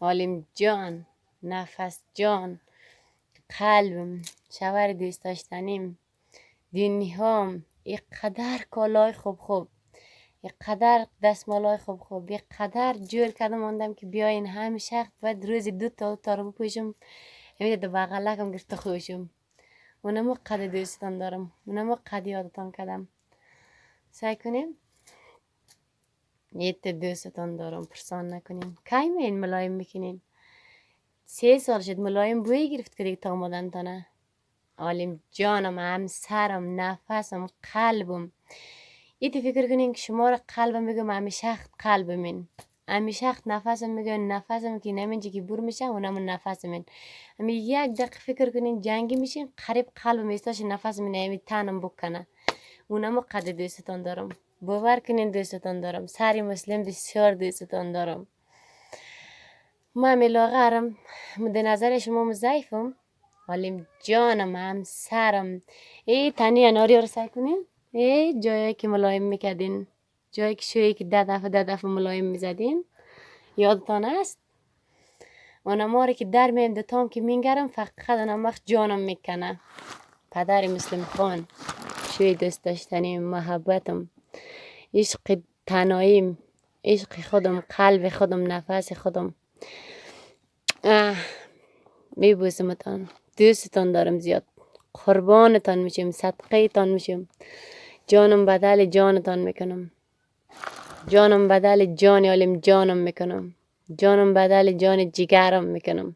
عالم جان، نفس جان، قلبم، شوهر دوست داشتنیم، دنیام، اینقدر کالای خوب، اینقدر دستمالای خوب، اینقدر جور کردم ماندم که بیاین همیشه باید روزی 2 تا رو بپوشم. همین دو بغلکم گرفته خوشم. اونمو قد دوستان دارم، اونمو قد یادتان کردم. سعی کنیم یه دوستان دارم پرسان نکنین. کی این ملایم میکنین؟ 3 سال شد ملایم بوی گرفت که دیگه تا آمدن تانه. عالم جانم، همسرم، نفسم، قلبم. ایتی فکر کنین که شما را قلبم میگم، همیشه قلبمین، همیشه نفسم میگم، نفسم که نمینجی که بور میشه اونم نفسمین. همی یک دقیقه فکر کنین جنگی میشین قریب قلبم ایستاش نفسم نمی تنم بکنه. اونم قد دوستان دارم، باور کنین دوستان دارم، سری مسلم بسیار دوستان دارم. ما ملاغرم مد نظر شما ضعیفم. عالم جانم، همسرم. ای تنی اناری رو سعی کنین. ای جایی که ملایم میکردین، جایی که شویی که 10 دفعه ملایم میزدین، یادتان است؟ اونم رو که در میم دتام که مینگرم فقط اونم وقت جانم میکنه. پدر مسلم خان، شوی دوست داشتنیم، محبتم، عشق تناییم، عشق خودم، قلب خودم، نفس خودم. میبوسمتان، دوستتان دارم زیاد، قربانتان میشم، صدقه تان میشم. جانم بدل جانتان میکنم، جانم بدل جان عالم جانم میکنم، جانم بدل جان جگرم میکنم.